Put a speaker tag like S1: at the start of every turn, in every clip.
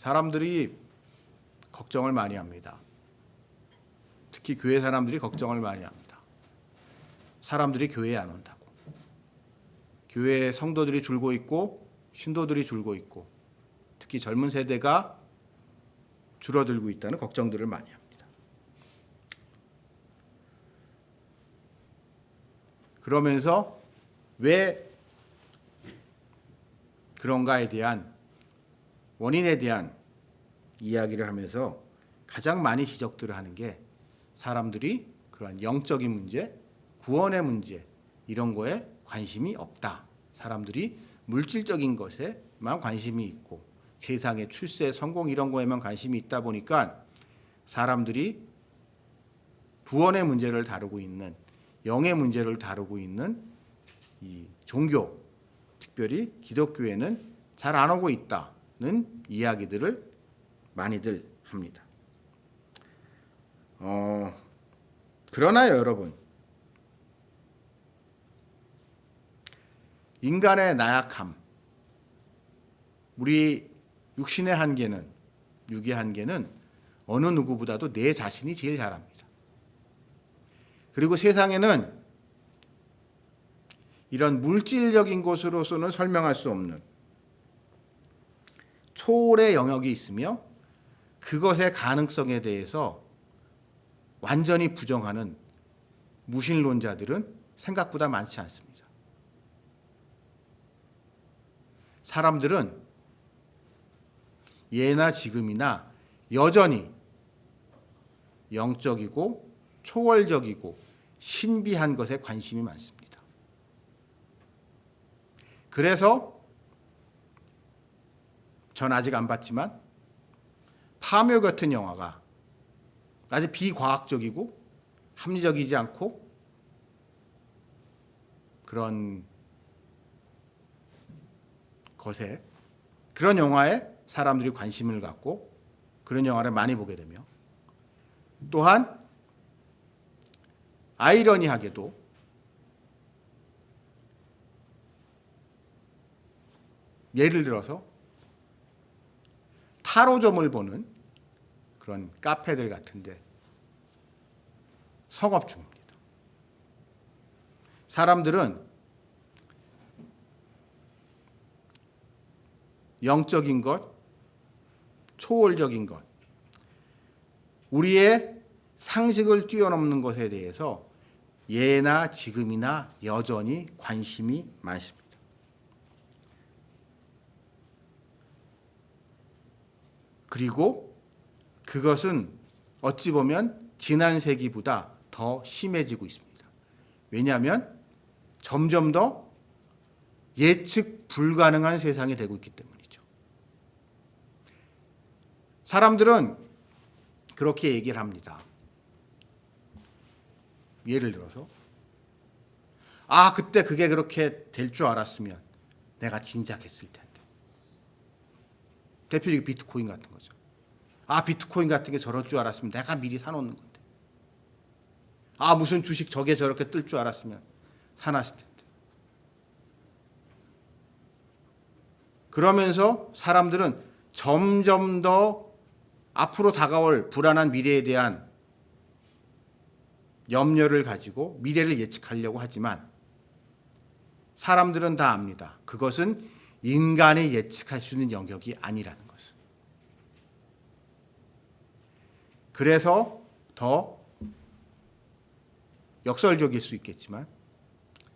S1: 사람들이 걱정을 많이 합니다. 특히 교회 사람들이 걱정을 많이 합니다. 사람들이 교회에 안 온다고. 교회 성도들이 줄고 있고 신도들이 줄고 있고 특히 젊은 세대가 줄어들고 있다는 걱정들을 많이 합니다. 그러면서 왜 그런가에 대한 원인에 대한 이야기를 하면서 가장 많이 지적들을 하는 게 사람들이 그러한 영적인 문제, 구원의 문제 이런 거에 관심이 없다. 사람들이 물질적인 것에만 관심이 있고 세상의 출세, 성공 이런 거에만 관심이 있다 보니까 사람들이 구원의 문제를 다루고 있는 영의 문제를 다루고 있는 이 종교, 특별히 기독교에는 잘 안 오고 있다는 이야기들을 많이들 합니다. 그러나요, 여러분. 인간의 나약함, 우리 육신의 한계는, 육의 한계는 어느 누구보다도 내 자신이 제일 잘합니다. 그리고 세상에는 이런 물질적인 것으로서는 설명할 수 없는 초월의 영역이 있으며 그것의 가능성에 대해서 완전히 부정하는 무신론자들은 생각보다 많지 않습니다. 사람들은 예나 지금이나 여전히 영적이고 초월적이고 신비한 것에 관심이 많습니다. 그래서 전 아직 안 봤지만 파묘 같은 영화가 아주 비과학적이고 합리적이지 않고 그런 것에 그런 영화에 사람들이 관심을 갖고 그런 영화를 많이 보게 되며 또한 아이러니하게도 예를 들어서 타로점을 보는 그런 카페들 같은데 성업 중입니다. 사람들은 영적인 것, 초월적인 것, 우리의 상식을 뛰어넘는 것에 대해서 예나 지금이나 여전히 관심이 많습니다. 그리고 그것은 어찌 보면 지난 세기보다 더 심해지고 있습니다. 왜냐하면 점점 더 예측 불가능한 세상이 되고 있기 때문이죠. 사람들은 그렇게 얘기를 합니다. 예를 들어서 그때 그게 그렇게 될 줄 알았으면 내가 진작 했을 텐데. 대표적인 비트코인 같은 거죠. 비트코인 같은 게 저럴 줄 알았으면 내가 미리 사놓는 건데. 무슨 주식 저게 저렇게 뜰 줄 알았으면 사놨을 텐데. 그러면서 사람들은 점점 더 앞으로 다가올 불안한 미래에 대한 염려를 가지고 미래를 예측하려고 하지만 사람들은 다 압니다. 그것은 인간이 예측할 수 있는 영역이 아니라는 것을. 그래서 더 역설적일 수 있겠지만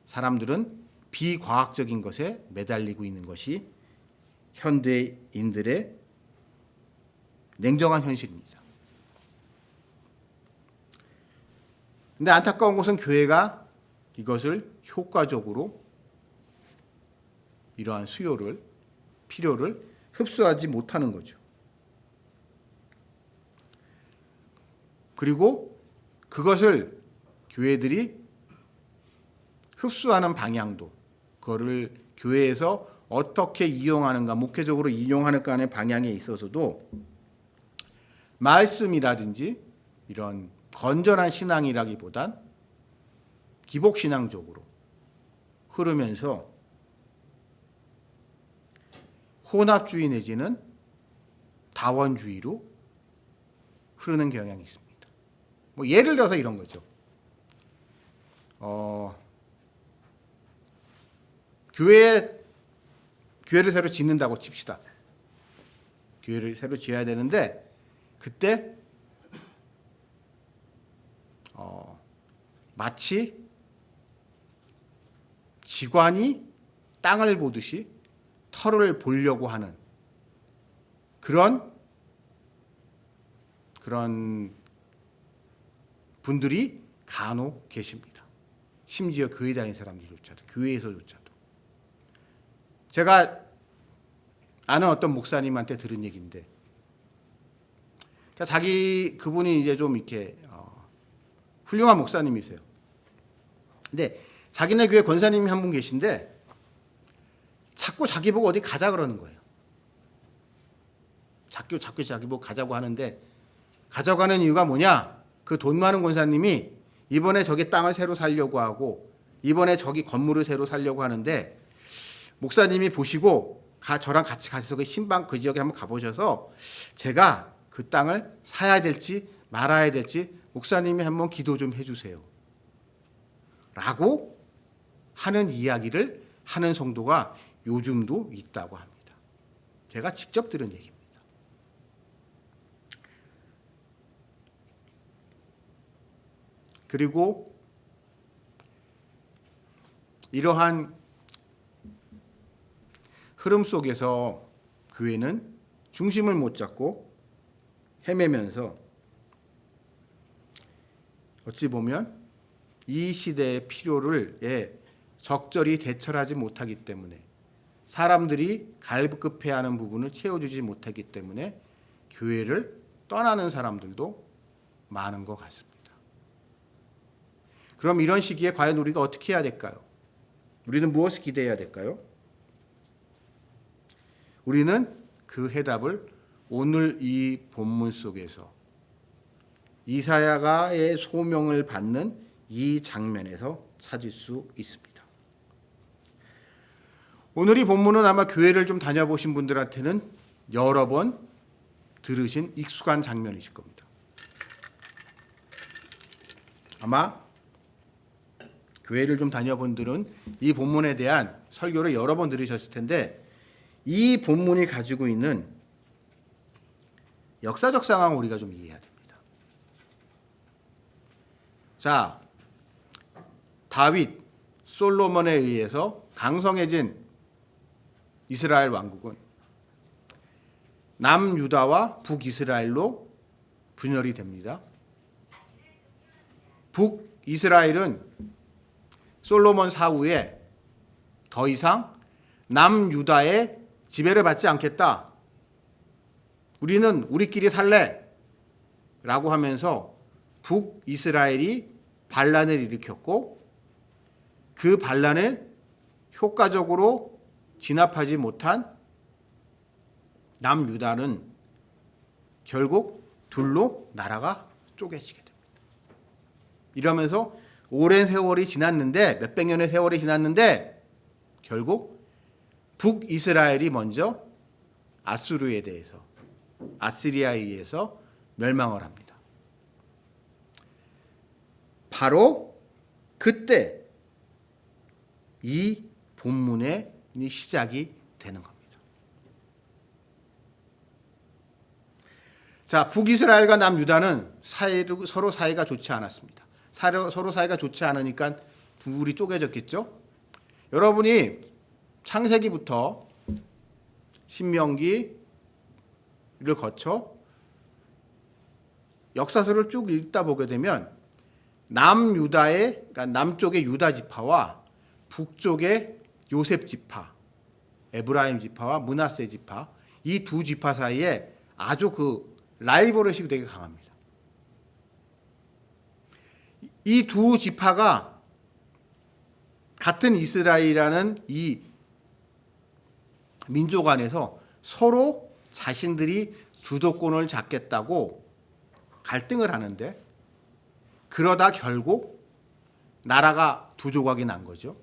S1: 사람들은 비과학적인 것에 매달리고 있는 것이 현대인들의 냉정한 현실입니다. 근데 안타까운 것은 교회가 이것을 효과적으로 이러한 수요를, 필요를 흡수하지 못하는 거죠. 그리고 그것을 교회들이 흡수하는 방향도, 그거를 교회에서 어떻게 이용하는가, 목회적으로 이용하는가 하는 방향에 있어서도 말씀이라든지 이런 건전한 신앙이라기보단 기복신앙적으로 흐르면서 혼합주의 내지는 다원주의로 흐르는 경향이 있습니다. 뭐 예를 들어서 이런 거죠. 교회를 새로 짓는다고 칩시다. 교회를 새로 지어야 되는데 그때 마치 직관이 땅을 보듯이 털을 보려고 하는 그런 분들이 간혹 계십니다. 심지어 교회 다니는 사람들조차도, 교회에서조차도. 제가 아는 어떤 목사님한테 들은 얘기인데, 그러니까 그분이 이제 좀 이렇게 훌륭한 목사님이세요. 근데 자기네 교회 권사님이 한 분 계신데 자꾸 자기 보고 어디 가자 그러는 거예요. 자꾸 자기 보고 가자고 하는데, 가자고 하는 이유가 뭐냐? 그 돈 많은 권사님이 이번에 저기 땅을 새로 사려고 하고 이번에 저기 건물을 새로 사려고 하는데, 목사님이 보시고 저랑 같이 가셔서 그 신방 그 지역에 한번 가보셔서 제가 그 땅을 사야 될지 말아야 될지 목사님이 한번 기도 좀 해주세요 라고 하는 이야기를 하는 성도가 요즘도 있다고 합니다. 제가 직접 들은 얘기입니다. 그리고 이러한 흐름 속에서 교회는 중심을 못 잡고 헤매면서 어찌 보면 이 시대의 필요를 적절히 대처하지 못하기 때문에, 사람들이 갈급해하는 부분을 채워주지 못하기 때문에 교회를 떠나는 사람들도 많은 것 같습니다. 그럼 이런 시기에 과연 우리가 어떻게 해야 될까요? 우리는 무엇을 기대해야 될까요? 우리는 그 해답을 오늘 이 본문 속에서 이사야가의 소명을 받는 이 장면에서 찾을 수 있습니다. 오늘 이 본문은 아마 교회를 좀 다녀보신 분들한테는 여러 번 들으신 익숙한 장면이실 겁니다. 아마 교회를 좀 다녀본 분들은 이 본문에 대한 설교를 여러 번 들으셨을 텐데, 이 본문이 가지고 있는 역사적 상황을 우리가 좀 이해해야 됩니다. 자, 다윗, 솔로몬에 의해서 강성해진 이스라엘 왕국은 남유다와 북이스라엘로 분열이 됩니다. 북이스라엘은 솔로몬 사후에 더 이상 남유다의 지배를 받지 않겠다, 우리는 우리끼리 살래 라고 하면서 북이스라엘이 반란을 일으켰고, 그 반란을 효과적으로 진압하지 못한 남유다는 결국 둘로 나라가 쪼개지게 됩니다. 이러면서 오랜 세월이 지났는데, 몇백 년의 세월이 지났는데 결국 북이스라엘이 먼저 아스리아에 의해서 멸망을 합니다. 바로 그때 이 본문의 시작이 되는 겁니다. 자, 북이스라엘과 남유다는 서로 사이가 좋지 않았습니다. 서로 사이가 좋지 않으니까 둘이 쪼개졌겠죠. 여러분이 창세기부터 신명기를 거쳐 역사서를 쭉 읽다 보게 되면 그러니까 남쪽의 유다 지파와 북쪽의 요셉 지파, 에브라임 지파와 므낫세 지파, 이 두 지파 사이에 아주 그 라이벌 의식이 되게 강합니다. 이 두 지파가 같은 이스라엘이라는 이 민족 안에서 서로 자신들이 주도권을 잡겠다고 갈등을 하는데, 그러다 결국 나라가 두 조각이 난 거죠.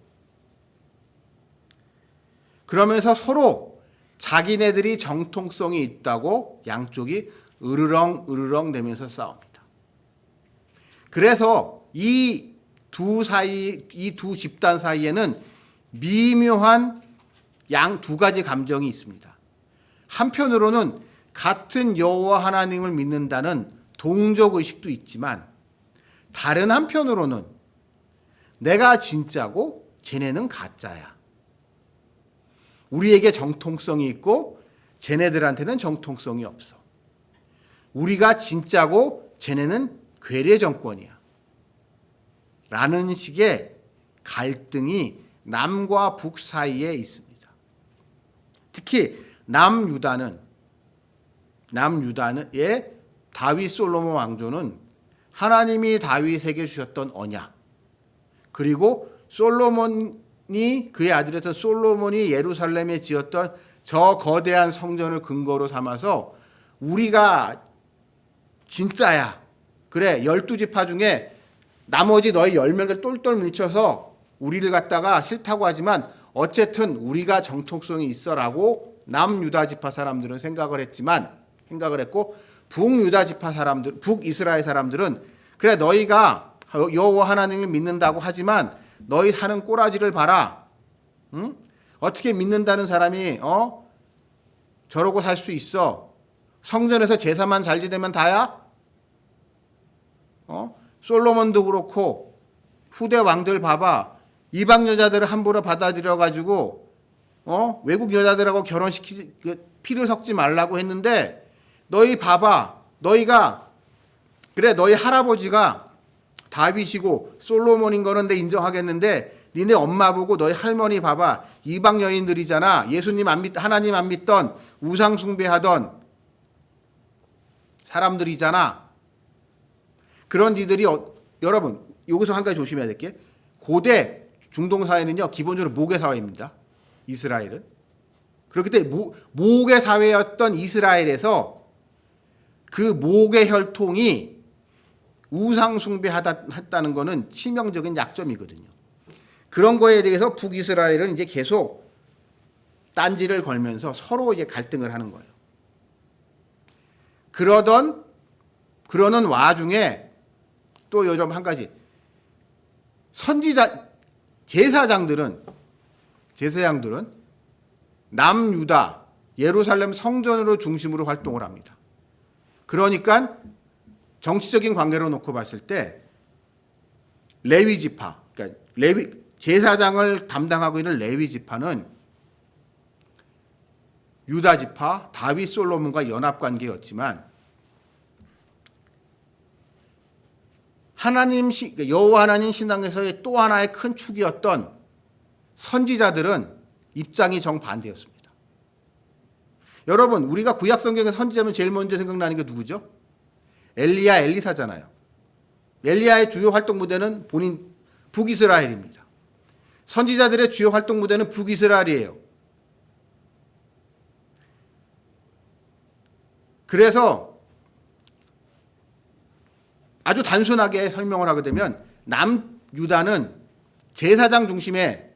S1: 그러면서 서로 자기네들이 정통성이 있다고 양쪽이 으르렁 대면서 싸웁니다. 그래서 이 두 집단 사이에는 미묘한 양 두 가지 감정이 있습니다. 한편으로는 같은 여호와 하나님을 믿는다는 동족 의식도 있지만, 다른 한편으로는 내가 진짜고 쟤네는 가짜야. 우리에게 정통성이 있고 쟤네들한테는 정통성이 없어. 우리가 진짜고 쟤네는 괴뢰 정권이야. 라는 식의 갈등이 남과 북 사이에 있습니다. 특히 남유다의 다윗 솔로몬 왕조는 하나님이 다윗에게 주셨던 언약, 그리고 솔로몬이 그의 아들이었던 솔로몬이 예루살렘에 지었던 저 거대한 성전을 근거로 삼아서 우리가 진짜야. 그래, 12지파 중에 나머지 너희 10명을 똘똘 뭉쳐서 우리를 갖다가 싫다고 하지만 어쨌든 우리가 정통성이 있어라고 남유다 지파 사람들은 생각을 했고, 북유다 지파 사람들, 북이스라엘 사람들은 그래, 너희가 여호와 하나님을 믿는다고 하지만 너희 사는 꼬라지를 봐라. 응? 어떻게 믿는다는 사람이 저러고 살 수 있어? 성전에서 제사만 잘 지내면 다야? 솔로몬도 그렇고 후대 왕들 봐봐. 이방 여자들을 함부로 받아들여 가지고 외국 여자들하고 피를 섞지 말라고 했는데, 너희 봐봐. 너희가 그래, 너희 할아버지가 다윗이고 솔로몬인 거는 내 인정하겠는데, 니네 엄마 보고 너희 할머니 봐봐. 이방 여인들이잖아. 예수님 하나님 안 믿던 우상 숭배하던 사람들이잖아. 그런 니들이 여러분, 여기서 한 가지 조심해야 될 게, 고대 중동 사회는요 기본적으로 모계 사회입니다. 이스라엘은. 그렇기 때문에 모계 사회였던 이스라엘에서 그 모계 혈통이 우상 숭배했다는 것은 치명적인 약점이거든요. 그런 거에 대해서 북이스라엘은 이제 계속 딴지를 걸면서 서로 이제 갈등을 하는 거예요. 그러는 와중에 또 여러분 한 가지, 제사장들은 남유다 예루살렘 성전으로 중심으로 활동을 합니다. 그러니까 정치적인 관계로 놓고 봤을 때 레위 지파, 그러니까 제사장을 담당하고 있는 레위 지파는 유다 지파 다윗 솔로몬과 연합 관계였지만, 여호와 하나님 신앙에서의 또 하나의 큰 축이었던 선지자들은 입장이 정반대였습니다. 여러분, 우리가 구약 성경의 선지자면 제일 먼저 생각나는 게 누구죠? 엘리야, 엘리사잖아요. 엘리야의 주요 활동 무대는 북이스라엘입니다. 선지자들의 주요 활동 무대는 북이스라엘이에요. 그래서 아주 단순하게 설명을 하게 되면, 남유다는 제사장 중심의,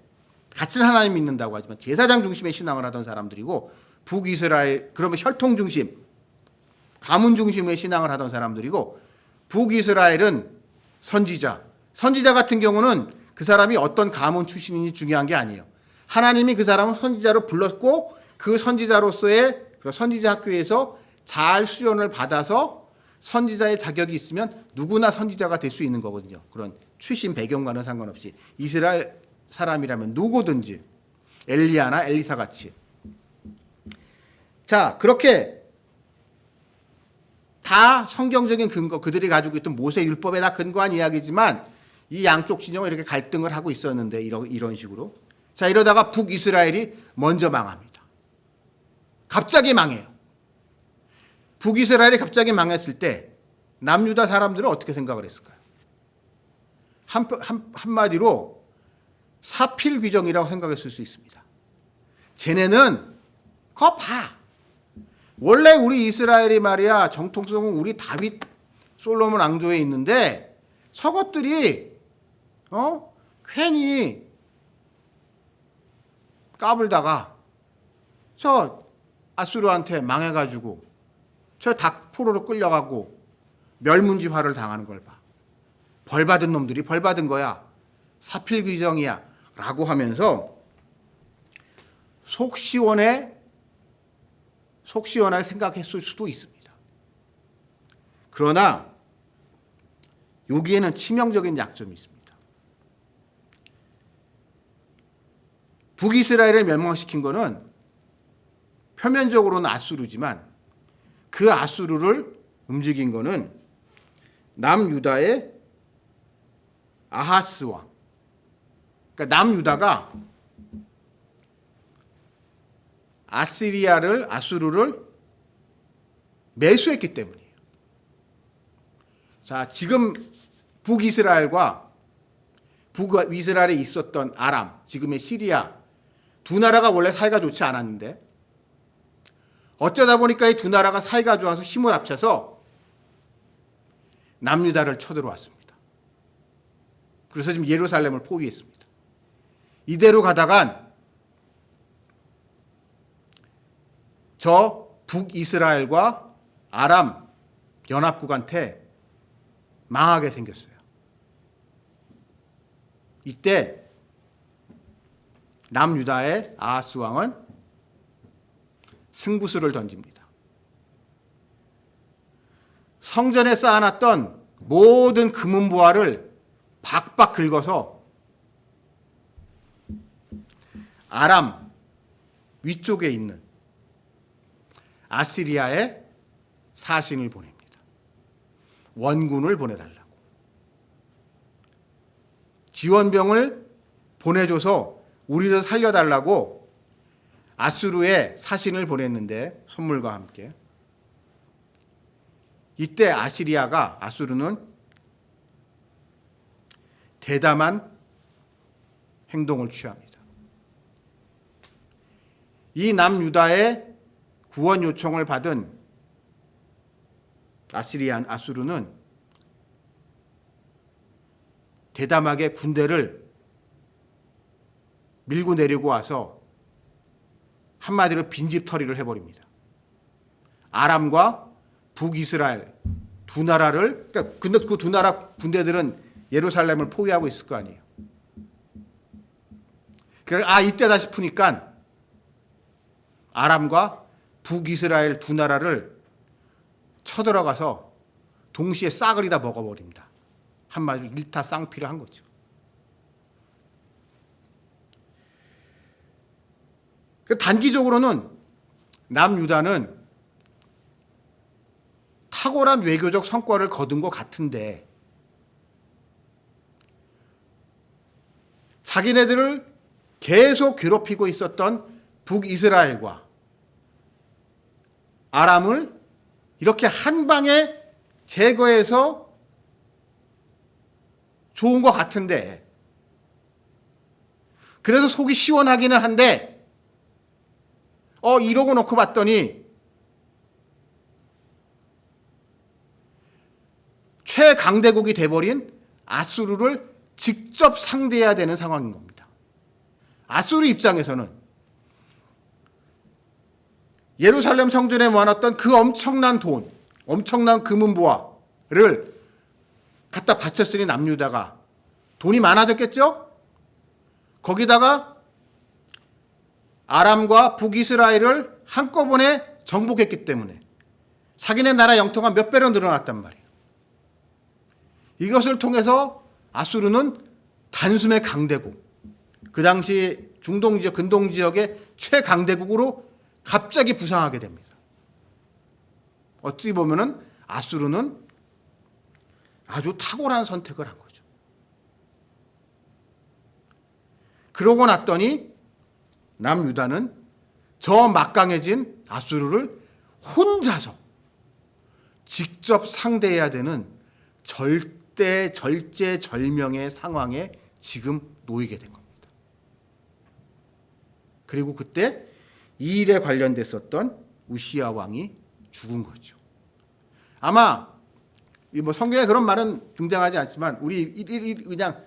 S1: 같은 하나님 믿는다고 하지만 제사장 중심의 신앙을 하던 사람들이고, 북이스라엘, 그러면 혈통 중심, 가문 중심의 신앙을 하던 사람들이고, 북이스라엘은 선지자 같은 경우는 그 사람이 어떤 가문 출신인지 중요한 게 아니에요. 하나님이 그 사람을 선지자로 불렀고, 그 선지자로서의 선지자 학교에서 잘 수련을 받아서 선지자의 자격이 있으면 누구나 선지자가 될 수 있는 거거든요. 그런 출신 배경과는 상관없이 이스라엘 사람이라면 누구든지, 엘리야나 엘리사 같이. 자, 그렇게 다 성경적인 근거, 그들이 가지고 있던 모세 율법에 다 근거한 이야기지만, 이 양쪽 진영은 이렇게 갈등을 하고 있었는데, 이런 식으로. 자, 이러다가 북이스라엘이 먼저 망합니다. 갑자기 망해요. 북이스라엘이 갑자기 망했을 때 남유다 사람들은 어떻게 생각을 했을까요? 한마디로 사필귀정이라고 생각했을 수 있습니다. 쟤네는 그거 봐. 원래 우리 이스라엘이 말이야, 정통성은 우리 다윗 솔로몬 왕조에 있는데 저것들이 괜히 까불다가 저 아수르한테 망해가지고 저 닭포로로 끌려가고 멸문지화를 당하는 걸 봐. 벌받은 놈들이 벌받은 거야. 사필귀정이야. 라고 하면서 속 시원하게 생각했을 수도 있습니다. 그러나 여기에는 치명적인 약점이 있습니다. 북이스라엘을 멸망시킨 것은 표면적으로는 아수르지만 그 아수르를 움직인 것은 남유다의 아하스 왕. 그러니까 남유다가 아수르를 매수했기 때문이에요. 자, 지금 북이스라엘과 북이스라엘에 있었던 아람, 지금의 시리아 두 나라가 원래 사이가 좋지 않았는데 어쩌다 보니까 이 두 나라가 사이가 좋아서 힘을 합쳐서 남유다를 쳐들어왔습니다. 그래서 지금 예루살렘을 포위했습니다. 이대로 가다간 저 북이스라엘과 아람 연합국한테 망하게 생겼어요. 이때 남유다의 아하스 왕은 승부수를 던집니다. 성전에 쌓아놨던 모든 금은보화를 박박 긁어서 아람 위쪽에 있는 아시리아에 사신을 보냅니다. 원군을 보내달라고. 지원병을 보내줘서 우리를 살려달라고 아수르에 사신을 보냈는데 선물과 함께 이때 아수르는 대담한 행동을 취합니다. 이 남유다의 구원 요청을 받은 아수르는 대담하게 군대를 밀고 내리고 와서 한마디로 빈집털이를 해버립니다. 아람과 북이스라엘 두 나라를, 근데 그 두 나라 군대들은 예루살렘을 포위하고 있을 거 아니에요. 그래서 이때다 싶으니까 아람과 북이스라엘 두 나라를 쳐들어가서 동시에 싸그리 다 먹어버립니다. 한마디로 일타쌍피를 한 거죠. 단기적으로는 남유다는 탁월한 외교적 성과를 거둔 것 같은데 자기네들을 계속 괴롭히고 있었던 북이스라엘과 아람을 이렇게 한 방에 제거해서 좋은 것 같은데 그래서 속이 시원하기는 한데 이러고 놓고 봤더니 최강대국이 돼버린 아수르를 직접 상대해야 되는 상황인 겁니다. 아수르 입장에서는 예루살렘 성전에 모아놨던 그 엄청난 돈, 엄청난 금은보화를 갖다 바쳤으니 남유다가 돈이 많아졌겠죠? 거기다가 아람과 북이스라엘을 한꺼번에 정복했기 때문에 자기네 나라 영토가 몇 배로 늘어났단 말이에요. 이것을 통해서 아수르는 단숨에 강대국, 그 당시 중동 지역, 근동 지역의 최강대국으로 갑자기 부상하게 됩니다. 어찌 보면은 아수르는 아주 탁월한 선택을 한 거죠. 그러고 났더니 남유다는 저 막강해진 아수르를 혼자서 직접 상대해야 되는 절제절명의 상황에 지금 놓이게 된 겁니다. 그리고 그때 이 일에 관련됐었던 우시야 왕이 죽은 거죠. 아마 성경에 그런 말은 등장하지 않지만 우리 그냥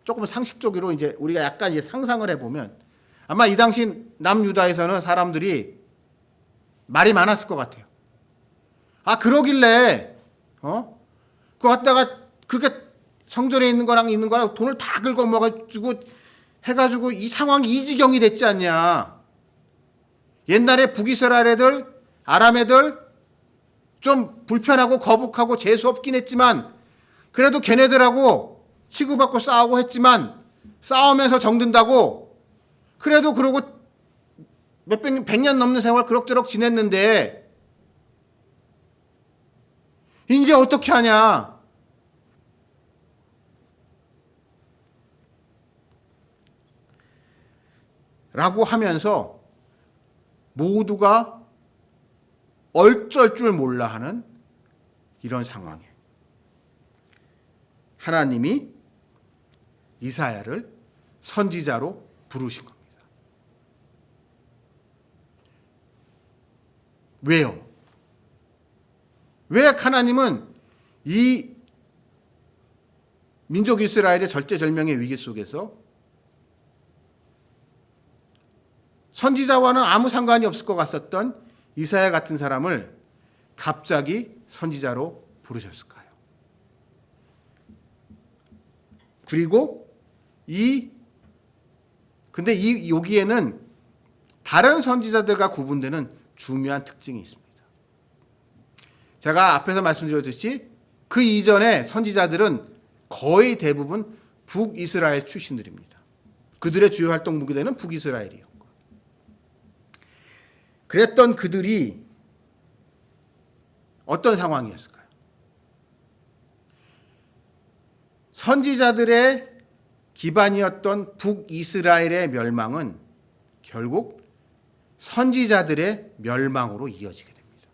S1: 조금 상식적으로 우리가 약간 상상을 해보면 아마 이 당시 남유다에서는 사람들이 말이 많았을 것 같아요. 아, 그러길래 그거 갖다가 그렇게 성전에 있는 거랑 돈을 다 긁어 먹어가지고 해가지고 이 상황이 이 지경이 됐지 않냐. 옛날에 북이스라엘 애들, 아람 애들 좀 불편하고 거북하고 재수 없긴 했지만 그래도 걔네들하고 치고받고 싸우고 했지만 싸우면서 정든다고 그래도 그러고 백년 넘는 세월 그럭저럭 지냈는데 이제 어떻게 하냐. 라고 하면서 모두가 얼쩔 줄 몰라 하는 이런 상황에 하나님이 이사야를 선지자로 부르신 겁니다. 왜요? 왜 하나님은 이 민족 이스라엘의 절제절명의 위기 속에서 선지자와는 아무 상관이 없을 것 같았던 이사야 같은 사람을 갑자기 선지자로 부르셨을까요? 그리고 근데 여기에는 다른 선지자들과 구분되는 중요한 특징이 있습니다. 제가 앞에서 말씀드렸듯이 그 이전의 선지자들은 거의 대부분 북이스라엘 출신들입니다. 그들의 주요 활동 무기대는 북이스라엘이었고, 그랬던 그들이 어떤 상황이었을까요? 선지자들의 기반이었던 북이스라엘의 멸망은 결국 선지자들의 멸망으로 이어지게 됩니다.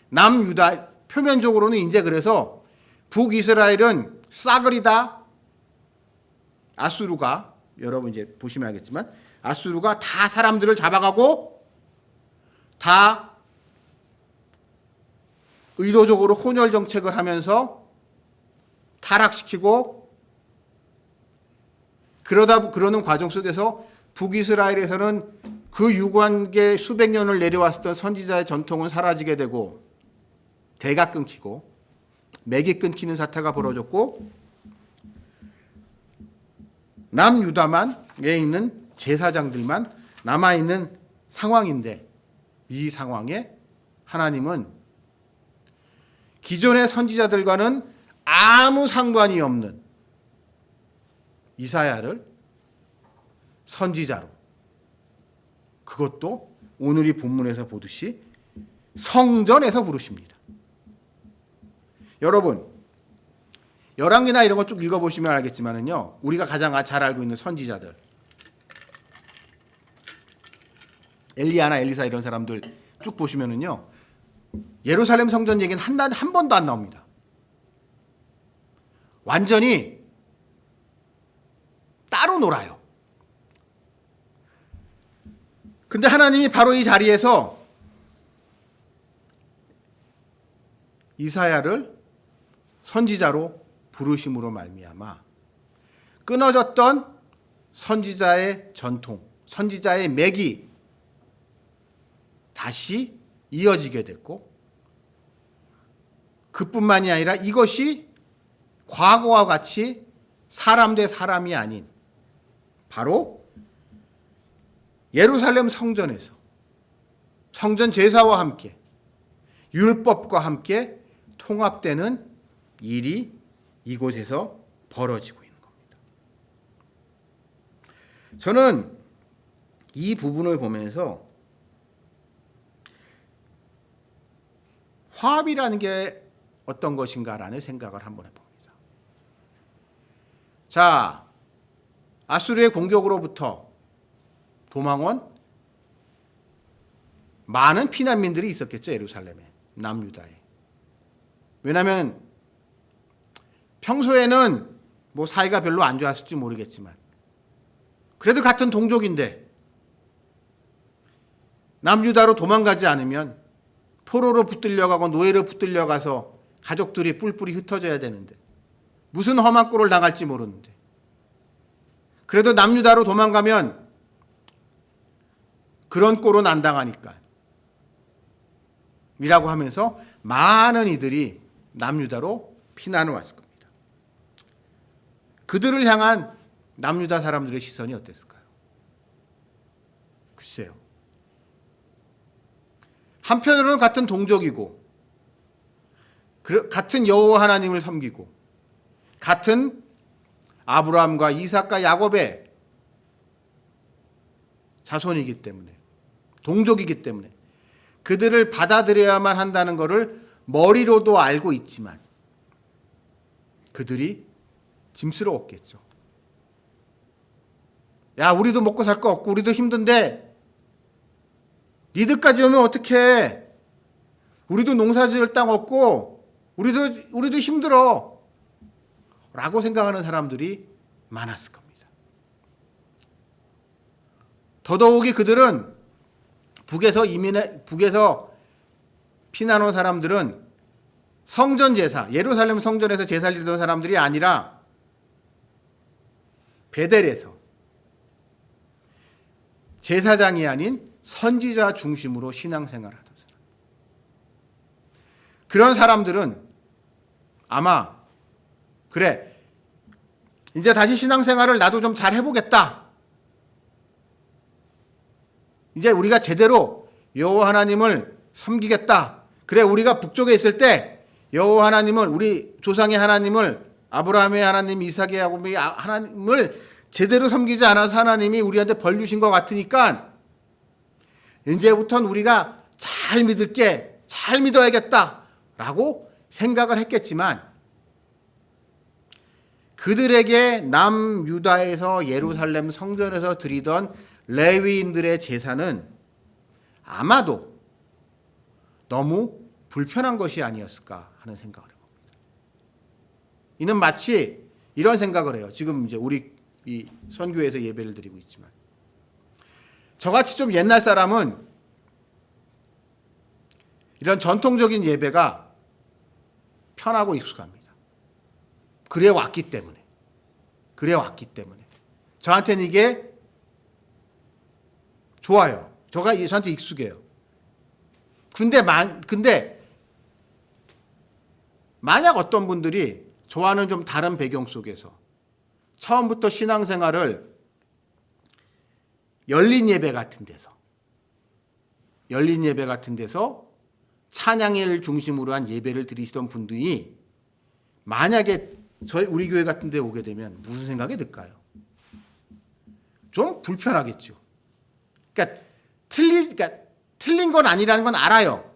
S1: 남유다, 표면적으로는 이제 그래서 북이스라엘은 싸그리다 아수르가, 여러분 이제 보시면 알겠지만 아수르가 다 사람들을 잡아가고 다 의도적으로 혼혈 정책을 하면서 타락시키고 그러는 과정 속에서 북이스라엘에서는 그 유관계 수백 년을 내려왔었던 선지자의 전통은 사라지게 되고 대가 끊기고 맥이 끊기는 사태가 벌어졌고 남유다만에 있는 제사장들만 남아있는 상황인데, 이 상황에 하나님은 기존의 선지자들과는 아무 상관이 없는 이사야를 선지자로, 그것도 오늘 이 본문에서 보듯이 성전에서 부르십니다. 여러분, 열왕기나 이런 거 쭉 읽어보시면 알겠지만은요, 우리가 가장 잘 알고 있는 선지자들, 엘리야나 엘리사 이런 사람들 쭉 보시면은요, 예루살렘 성전 얘기는 한 번도 안 나옵니다. 완전히 따로 놀아요. 근데 하나님이 바로 이 자리에서 이사야를 선지자로 부르심으로 말미암아 끊어졌던 선지자의 전통, 선지자의 맥이 다시 이어지게 됐고, 그뿐만이 아니라 이것이 과거와 같이 사람 대 사람이 아닌 바로 예루살렘 성전에서 성전 제사와 함께 율법과 함께 통합되는 일이 이곳에서 벌어지고 있는 겁니다. 저는 이 부분을 보면서 화합이라는 게 어떤 것인가라는 생각을 한번 해봅니다. 자, 아수르의 공격으로부터 도망온 많은 피난민들이 있었겠죠. 예루살렘에, 남유다에. 왜냐하면 평소에는 뭐 사이가 별로 안 좋았을지 모르겠지만 그래도 같은 동족인데 남유다로 도망가지 않으면 포로로 붙들려가고 노예로 붙들려가서 가족들이 뿔뿔이 흩어져야 되는데 무슨 험한 꼴을 당할지 모르는데, 그래도 남유다로 도망가면 그런 꼴은 안 당하니까 이라고 하면서 많은 이들이 남유다로 피난을 왔을 겁니다. 그들을 향한 남유다 사람들의 시선이 어땠을까요? 글쎄요. 한편으로는 같은 동족이고 같은 여호와 하나님을 섬기고 같은 아브라함과 이삭과 야곱의 자손이기 때문에 동족이기 때문에 그들을 받아들여야만 한다는 것을 머리로도 알고 있지만 그들이 짐스러웠겠죠. 야, 우리도 먹고 살 거 없고 우리도 힘든데 니들까지 오면 어떡해? 우리도 농사 지을 땅 없고 우리도 힘들어 라고 생각하는 사람들이 많았을 겁니다. 더더욱이 그들은 북에서 피난 온 사람들은 성전 제사, 예루살렘 성전에서 제사를 드리던 사람들이 아니라 베델에서 제사장이 아닌 선지자 중심으로 신앙생활을 하던 사람. 그런 사람들은 아마 그래, 이제 다시 신앙생활을 나도 좀 잘 해보겠다. 이제 우리가 제대로 여호와 하나님을 섬기겠다. 그래, 우리가 북쪽에 있을 때 여호와 하나님을, 우리 조상의 하나님을, 아브라함의 하나님, 이삭의 야곱의 하나님을 제대로 섬기지 않아서 하나님이 우리한테 벌 주신 것 같으니까 이제부터는 우리가 잘 믿을게, 잘 믿어야겠다라고 생각을 했겠지만 그들에게 남유다에서 예루살렘 성전에서 드리던 레위인들의 제사는 아마도 너무 불편한 것이 아니었을까 하는 생각을 해봅니다. 이는 마치 이런 생각을 해요. 지금 이제 우리 이 선교회에서 예배를 드리고 있지만 저같이 좀 옛날 사람은 이런 전통적인 예배가 편하고 익숙합니다. 그래 왔기 때문에. 저한테는 이게 좋아요. 저한테 익숙해요. 근데 만약 어떤 분들이 저와는 좀 다른 배경 속에서 처음부터 신앙생활을 열린 예배 같은 데서 찬양을 중심으로 한 예배를 드리시던 분들이 만약에 우리 교회 같은 데 오게 되면 무슨 생각이 들까요? 좀 불편하겠죠. 그러니까 틀린 건 아니라는 건 알아요.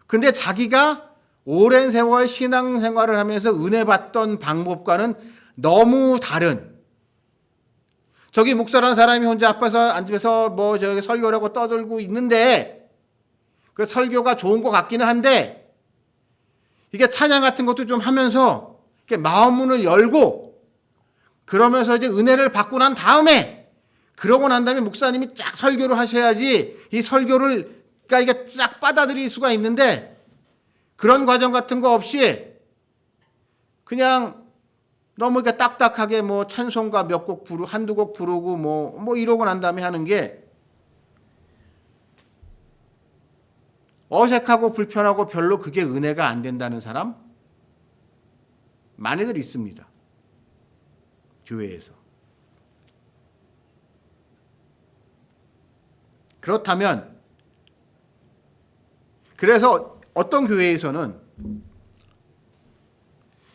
S1: 근데 자기가 오랜 세월 신앙생활을 하면서 은혜 받던 방법과는 너무 다른, 저기 목사라는 사람이 혼자 앞에서 앉으면서 뭐 저기 설교라고 떠들고 있는데 그 설교가 좋은 것 같기는 한데 이게 찬양 같은 것도 좀 하면서 이렇게 마음 문을 열고 그러면서 이제 은혜를 받고 난 다음에, 그러고 난 다음에 목사님이 쫙 설교를 하셔야지 이 설교를 그러니까 이게 쫙 받아들일 수가 있는데 그런 과정 같은 거 없이 그냥 너무 이렇게 딱딱하게 뭐 찬송가 몇 곡 부르고 한두 곡 부르고 뭐 이러고 난 다음에 하는 게 어색하고 불편하고 별로 그게 은혜가 안 된다는 사람 많이들 있습니다. 교회에서. 그렇다면 그래서 어떤 교회에서는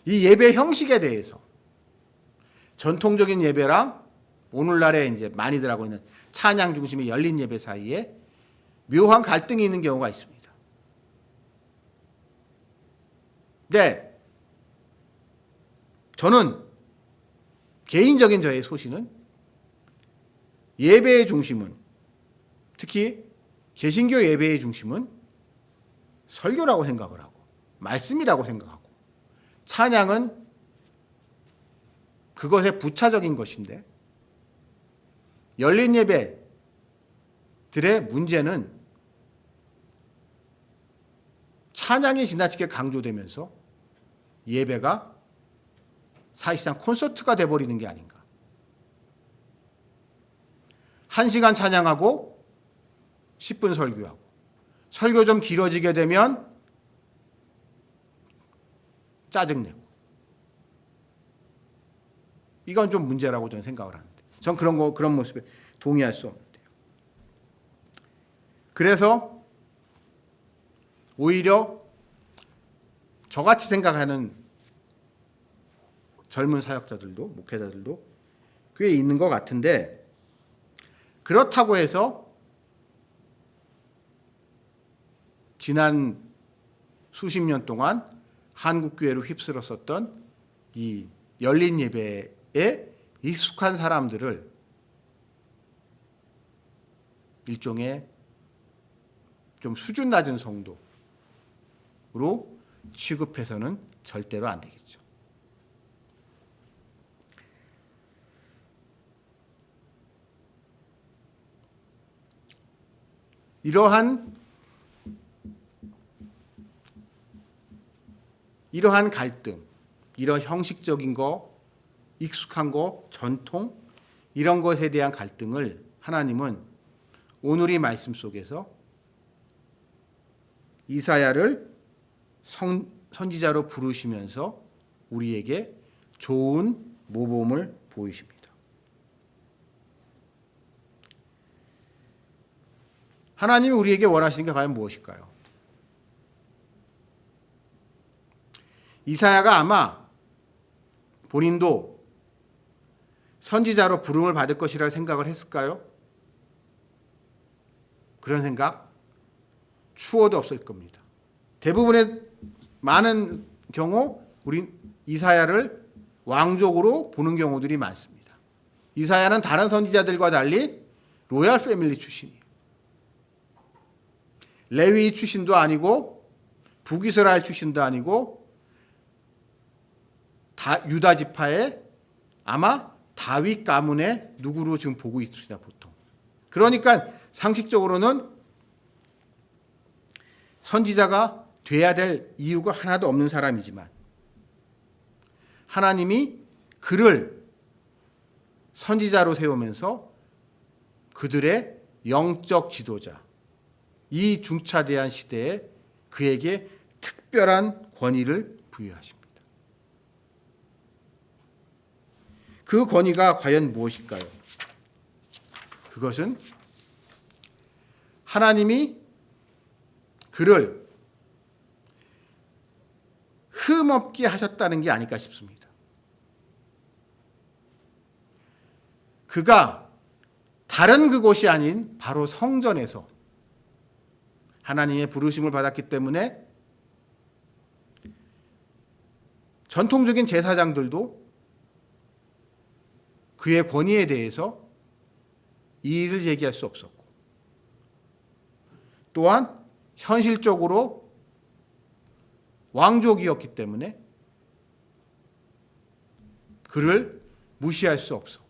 S1: 이 예배 형식에 대해서 전통적인 예배랑 오늘날에 이제 많이들 하고 있는 찬양 중심의 열린 예배 사이에 묘한 갈등이 있는 경우가 있습니다. 네, 저는 개인적인 저의 소신은 예배의 중심은, 특히 개신교 예배의 중심은 설교라고 생각을 하고 말씀이라고 생각하고 찬양은 그것의 부차적인 것인데 열린 예배들의 문제는 찬양이 지나치게 강조되면서 예배가 사실상 콘서트가 돼버리는 게 아닌가. 1시간 찬양하고 10분 설교하고 설교 좀 길어지게 되면 짜증내고 이건 좀 문제라고 저는 생각을 하는데 전 그런 모습에 동의할 수 없는데요. 그래서 오히려 저같이 생각하는 젊은 사역자들도 목회자들도 꽤 있는 것 같은데 그렇다고 해서 지난 수십 년 동안 한국교회로 휩쓸었었던 이 열린 예배에 익숙한 사람들을 일종의 좀 수준 낮은 성도로 취급해서는 절대로 안 되겠죠. 이러한 갈등, 이런 형식적인 거, 익숙한 거, 전통 이런 것에 대한 갈등을 하나님은 오늘 이 말씀 속에서 이사야를 선지자로 부르시면서 우리에게 좋은 모범을 보이십니다. 하나님이 우리에게 원하시는 게 과연 무엇일까요? 이사야가 아마 본인도 선지자로 부름을 받을 것이라 생각을 했을까요? 그런 생각 추호도 없을 겁니다. 대부분의 많은 경우 우리 이사야를 왕족으로 보는 경우들이 많습니다. 이사야는 다른 선지자들과 달리 로얄 패밀리 출신이에요. 레위 출신도 아니고 북이스라엘 출신도 아니고 유다 지파의 아마 다윗 가문의 누구로 지금 보고 있습니다. 보통. 그러니까 상식적으로는 선지자가 돼야 될 이유가 하나도 없는 사람이지만 하나님이 그를 선지자로 세우면서 그들의 영적 지도자, 이 중차대한 시대에 그에게 특별한 권위를 부여하십니다. 그 권위가 과연 무엇일까요? 그것은 하나님이 그를 흠없게 하셨다는 게 아닐까 싶습니다. 그가 다른 그곳이 아닌 바로 성전에서 하나님의 부르심을 받았기 때문에 전통적인 제사장들도 그의 권위에 대해서 이의를 제기할 수 없었고 또한 현실적으로 왕족이었기 때문에 그를 무시할 수 없었고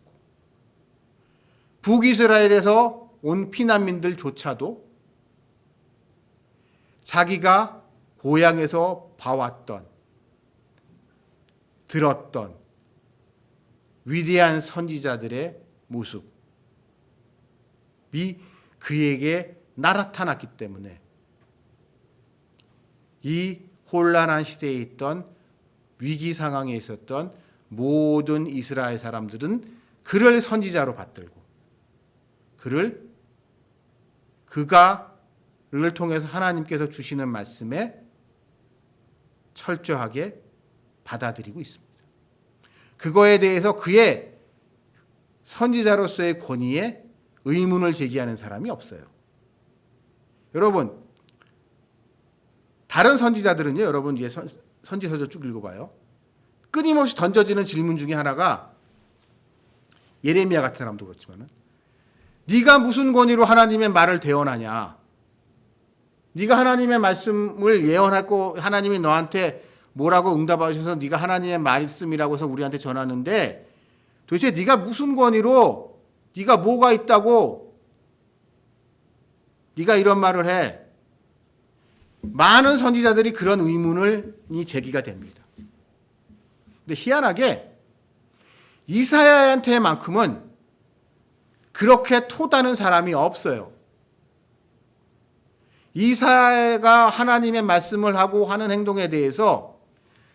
S1: 북이스라엘에서 온 피난민들조차도 자기가 고향에서 봐왔던 들었던 위대한 선지자들의 모습이 그에게 나타났기 때문에 이 혼란한 시대에 있던 위기 상황에 있었던 모든 이스라엘 사람들은 그를 선지자로 받들고 그가를 통해서 하나님께서 주시는 말씀에 철저하게 받아들이고 있습니다. 그거에 대해서 그의 선지자로서의 권위에 의문을 제기하는 사람이 없어요. 여러분, 다른 선지자들은요, 여러분 이제 선지서적 쭉 읽어봐요. 끊임없이 던져지는 질문 중에 하나가 예레미야 같은 사람도 그렇지만은 네가 무슨 권위로 하나님의 말을 대언하냐? 네가 하나님의 말씀을 예언하고 하나님이 너한테 뭐라고 응답하셔서 네가 하나님의 말씀이라고 해서 우리한테 전하는데 도대체 네가 무슨 권위로 네가 뭐가 있다고 네가 이런 말을 해? 많은 선지자들이 그런 의문이 제기가 됩니다. 근데 희한하게 이사야한테만큼은 그렇게 토다는 사람이 없어요. 이사야가 하나님의 말씀을 하고 하는 행동에 대해서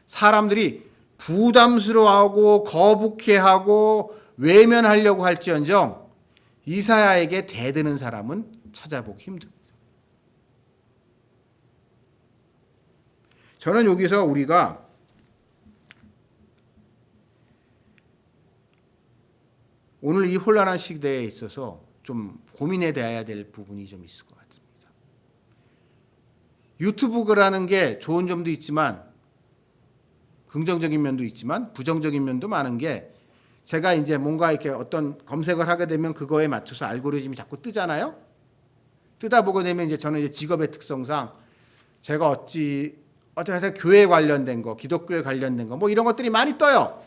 S1: 사람들이 부담스러워하고 거북해하고 외면하려고 할지언정 이사야에게 대드는 사람은 찾아보기 힘듭니다. 저는 여기서 우리가 오늘 이 혼란한 시대에 있어서 좀 고민해 대해야 될 부분이 좀 있을 것 같습니다. 유튜브라는 게 좋은 점도 있지만 긍정적인 면도 있지만 부정적인 면도 많은 게 제가 이제 뭔가 이렇게 어떤 검색을 하게 되면 그거에 맞춰서 알고리즘이 자꾸 뜨잖아요. 뜨다 보게 되면 이제 저는 이제 직업의 특성상 제가 어떻게 교회 관련된 거, 기독교에 관련된 거 뭐 이런 것들이 많이 떠요.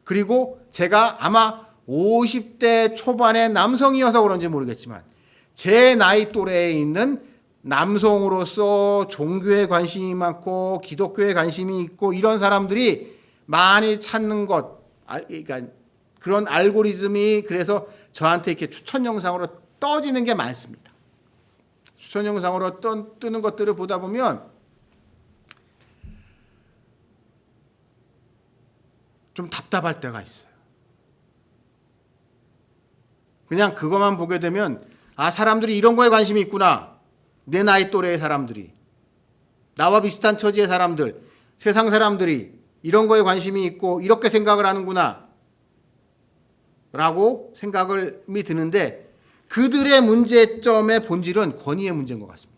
S1: 그리고 제가 아마 50대 초반의 남성이어서 그런지 모르겠지만 제 나이 또래에 있는 남성으로서 종교에 관심이 많고 기독교에 관심이 있고 이런 사람들이 많이 찾는 것, 그러니까 그런 알고리즘이 그래서 저한테 이렇게 추천 영상으로 떠지는 게 많습니다. 추천 영상으로 뜨는 것들을 보다 보면 좀 답답할 때가 있어요. 그냥 그것만 보게 되면 아, 사람들이 이런 거에 관심이 있구나. 내 나이 또래의 사람들이, 나와 비슷한 처지의 사람들, 세상 사람들이 이런 거에 관심이 있고 이렇게 생각을 하는구나 라고 생각이 드는데 그들의 문제점의 본질은 권위의 문제인 것 같습니다.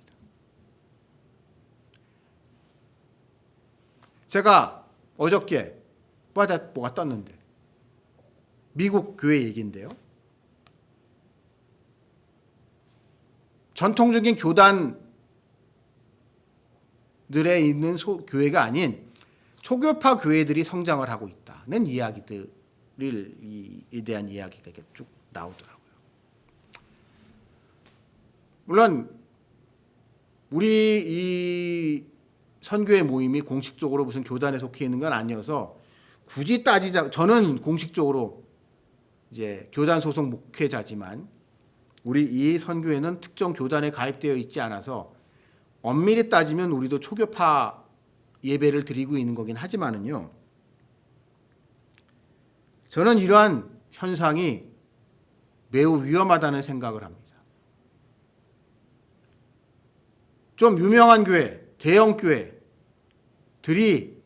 S1: 제가 어저께 뭐가 떴는데 미국 교회 얘기인데요. 전통적인 교단들에 있는 교회가 아닌 초교파 교회들이 성장을 하고 있다는 이야기들에 대한 이야기가 이렇게 쭉 나오더라고요. 물론 우리 이 선교회 모임이 공식적으로 무슨 교단에 속해 있는 건 아니어서 굳이 따지자, 저는 공식적으로 이제 교단 소속 목회자지만 우리 이 선교회는 특정 교단에 가입되어 있지 않아서 엄밀히 따지면 우리도 초교파 예배를 드리고 있는 거긴 하지만은요. 저는 이러한 현상이 매우 위험하다는 생각을 합니다. 좀 유명한 교회, 대형 교회들이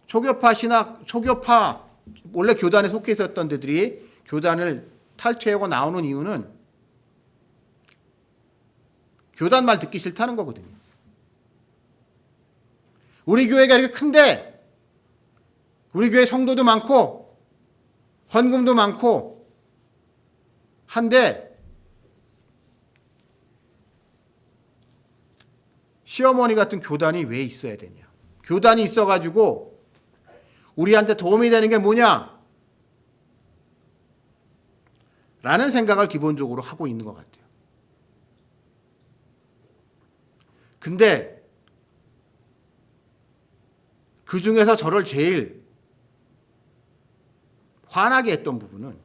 S1: 초교파 원래 교단에 속해 있었던 데들이 교단을 탈퇴하고 나오는 이유는 교단 말 듣기 싫다는 거거든요. 우리 교회가 이렇게 큰데 우리 교회 성도도 많고 헌금도 많고 한데 시어머니 같은 교단이 왜 있어야 되냐. 교단이 있어가지고 우리한테 도움이 되는 게 뭐냐 라는 생각을 기본적으로 하고 있는 것 같아요. 근데 그 중에서 저를 제일 화나게 했던 부분은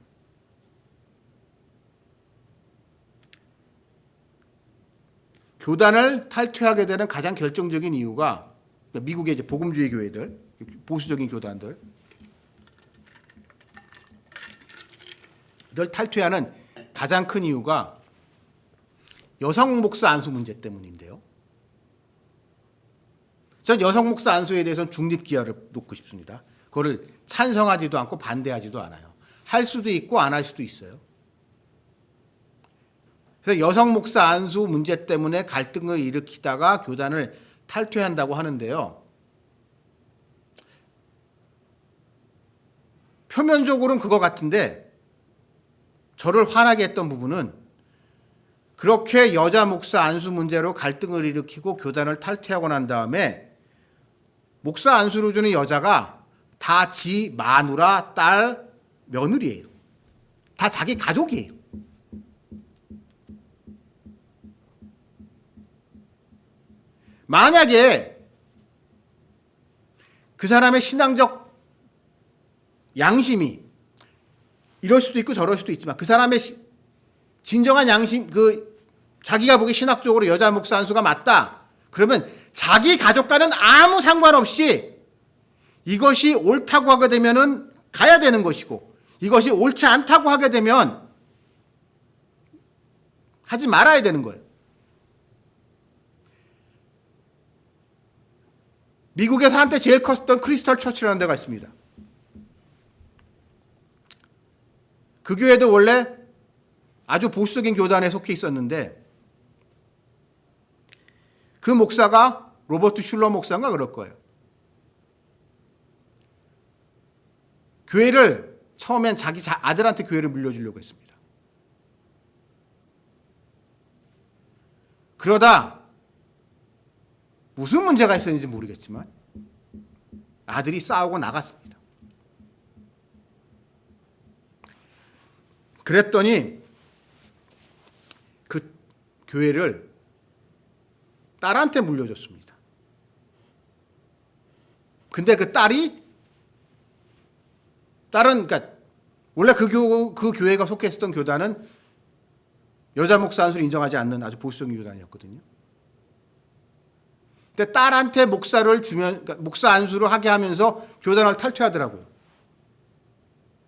S1: 교단을 탈퇴하게 되는 가장 결정적인 이유가 미국의 이제 복음주의 교회들, 보수적인 교단들 를 탈퇴하는 가장 큰 이유가 여성 목사 안수 문제 때문인데요. 전 여성 목사 안수에 대해서는 중립 기여를 놓고 싶습니다. 그거를 찬성하지도 않고 반대하지도 않아요. 할 수도 있고 안 할 수도 있어요. 그래서 여성 목사 안수 문제 때문에 갈등을 일으키다가 교단을 탈퇴한다고 하는데요. 표면적으로는 그거 같은데 저를 화나게 했던 부분은 그렇게 여자 목사 안수 문제로 갈등을 일으키고 교단을 탈퇴하고 난 다음에 목사 안수를 주는 여자가 다 지 마누라, 딸, 며느리예요. 다 자기 가족이에요. 만약에 그 사람의 신앙적 양심이 이럴 수도 있고 저럴 수도 있지만 그 사람의 진정한 양심, 그 자기가 보기 신학적으로 여자 목사 한 수가 맞다. 그러면 자기 가족과는 아무 상관없이 이것이 옳다고 하게 되면은 가야 되는 것이고, 이것이 옳지 않다고 하게 되면 하지 말아야 되는 거예요. 미국에서 한때 제일 컸던 크리스털 처치라는 데가 있습니다. 그 교회도 원래 아주 보수적인 교단에 속해 있었는데, 그 목사가 로버트 슐러 목사인가 그럴 거예요. 교회를 처음엔 자기 아들한테 교회를 물려주려고 했습니다. 그러다 무슨 문제가 있었는지 모르겠지만 아들이 싸우고 나갔습니다. 그랬더니 그 교회를 딸한테 물려줬습니다. 근데 그 딸은 그러니까 원래 그 교회가 속했었던 교단은 여자 목사 한 수를 인정하지 않는 아주 보수적인 교단이었거든요. 근데 딸한테 목사를 주면, 그러니까 목사 안수를 하게 하면서 교단을 탈퇴하더라고요.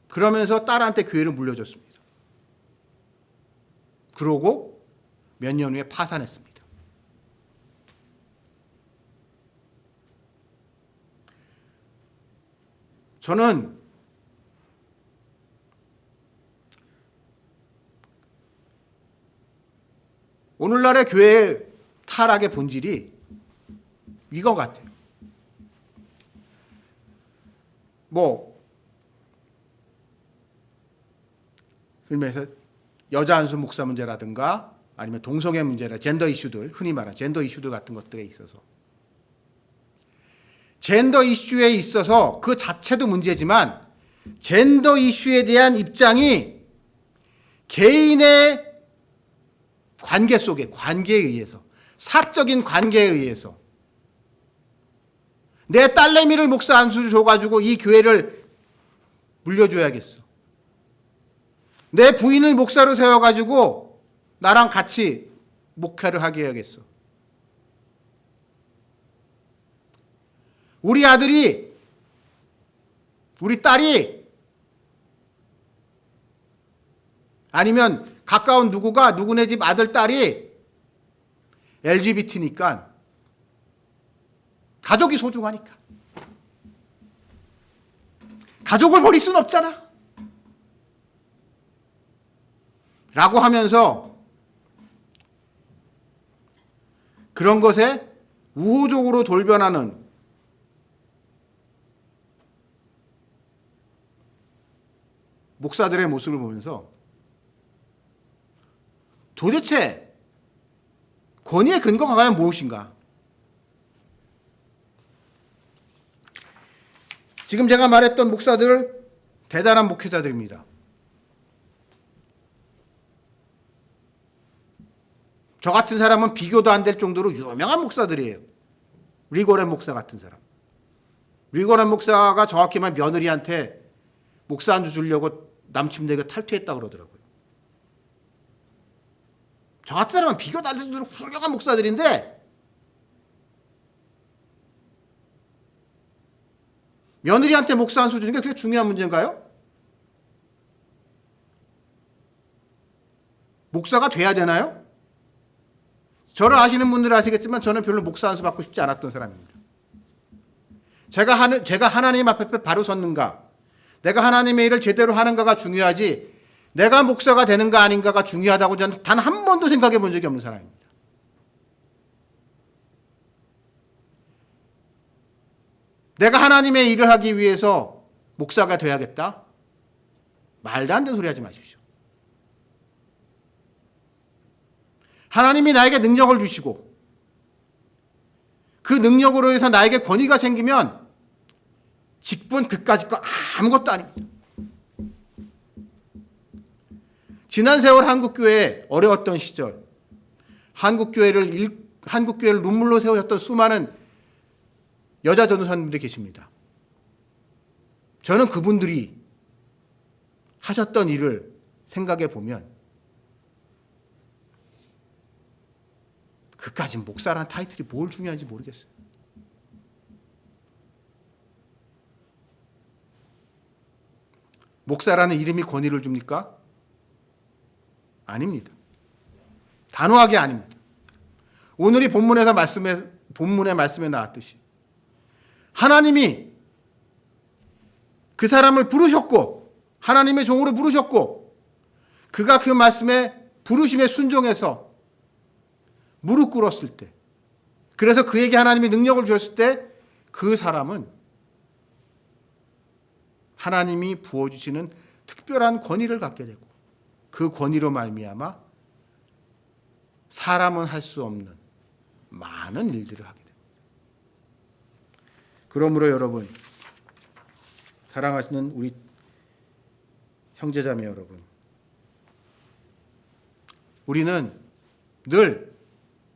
S1: 그러면서 딸한테 교회를 물려줬습니다. 그러고 몇 년 후에 파산했습니다. 저는 오늘날의 교회의 타락의 본질이 이거 같아요. 그러면서 여자 안수 목사 문제라든가 아니면 동성애 문제나 젠더 이슈들, 흔히 말하는 젠더 이슈들 같은 것들에 있어서, 젠더 이슈에 있어서 그 자체도 문제지만 젠더 이슈에 대한 입장이 개인의 관계 속에, 관계에 의해서, 사적인 관계에 의해서 내 딸내미를 목사 안수를 줘가지고 이 교회를 물려줘야겠어. 내 부인을 목사로 세워가지고 나랑 같이 목회를 하게 해야겠어. 우리 아들이, 우리 딸이, 아니면 가까운 누구네 집 아들, 딸이 LGBT니까 가족이 소중하니까. 가족을 버릴 수는 없잖아. 라고 하면서 그런 것에 우호적으로 돌변하는 목사들의 모습을 보면서 도대체 권위의 근거가 과연 무엇인가? 지금 제가 말했던 목사들 대단한 목회자들입니다. 저 같은 사람은 비교도 안 될 정도로 유명한 목사들이에요. 리고렌 목사 같은 사람. 리고렌 목사가 정확히 말하면 며느리한테 목사 안수 주려고 남침대가 탈퇴했다고 그러더라고요. 저 같은 사람은 비교도 안 될 정도로 훌륭한 목사들인데 며느리한테 목사 안수 주는 게 그렇게 중요한 문제인가요? 목사가 돼야 되나요? 저를 아시는 분들은 아시겠지만 저는 별로 목사 안수 받고 싶지 않았던 사람입니다. 제가 하나님 앞에 바로 섰는가, 내가 하나님의 일을 제대로 하는가가 중요하지 내가 목사가 되는가 아닌가가 중요하다고 저는 단 한 번도 생각해 본 적이 없는 사람입니다. 내가 하나님의 일을 하기 위해서 목사가 돼야겠다? 말도 안 되는 소리 하지 마십시오. 하나님이 나에게 능력을 주시고 그 능력으로 해서 나에게 권위가 생기면 직분 그까짓 거 아무것도 아닙니다. 지난 세월 한국교회 어려웠던 시절 한국교회를 눈물로 세우셨던 수많은 여자 전도사님들이 계십니다. 저는 그분들이 하셨던 일을 생각해 보면 그까진 목사라는 타이틀이 뭘 중요한지 모르겠어요. 목사라는 이름이 권위를 줍니까? 아닙니다. 단호하게 아닙니다. 오늘이 본문의 말씀에 나왔듯이 하나님이 그 사람을 부르셨고 하나님의 종으로 부르셨고 그가 그 말씀에 부르심에 순종해서 무릎 꿇었을 때 그래서 그에게 하나님이 능력을 주셨을 때 그 사람은 하나님이 부어주시는 특별한 권위를 갖게 되고 그 권위로 말미암아 사람은 할 수 없는 많은 일들을 하게 됩니다. 그러므로 여러분, 사랑하시는 우리 형제자매 여러분, 우리는 늘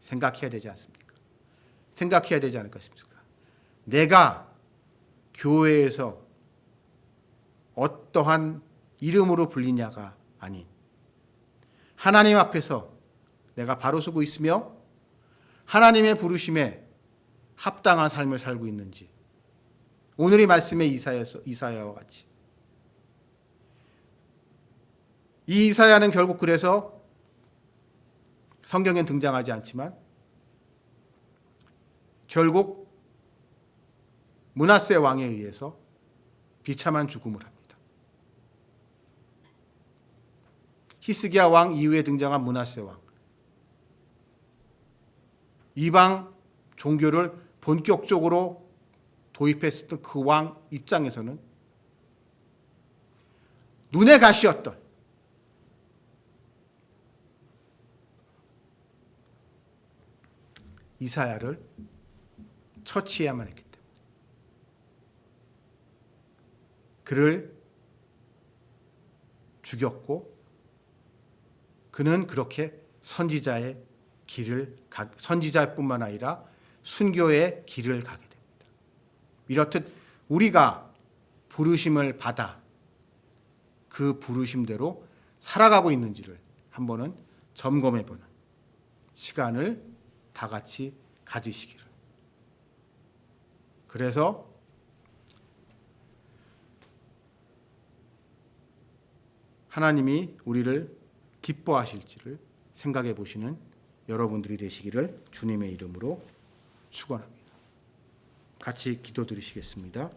S1: 생각해야 되지 않습니까? 생각해야 되지 않을 것입니까? 내가 교회에서 어떠한 이름으로 불리냐가 아닌 하나님 앞에서 내가 바로 서고 있으며 하나님의 부르심에 합당한 삶을 살고 있는지 오늘의 말씀의 이사야와 같이 이 이사야는 결국 그래서 성경엔 등장하지 않지만 결국 므낫세 왕에 의해서 비참한 죽음을 합니다. 히스기야 왕 이후에 등장한 므낫세 왕. 이방 종교를 본격적으로 도입했었던 그 왕 입장에서는 눈의 가시였던 이사야를 처치해야만 했기 때문에 그를 죽였고 그는 그렇게 선지자뿐만 아니라 순교의 길을 가게 됩니다. 이렇듯 우리가 부르심을 받아 그 부르심대로 살아가고 있는지를 한번은 점검해보는 시간을 다 같이 가지시기를. 그래서 하나님이 우리를 기뻐하실지를 생각해 보시는 여러분들이 되시기를 주님의 이름으로 축원합니다. 같이 기도드리시겠습니다.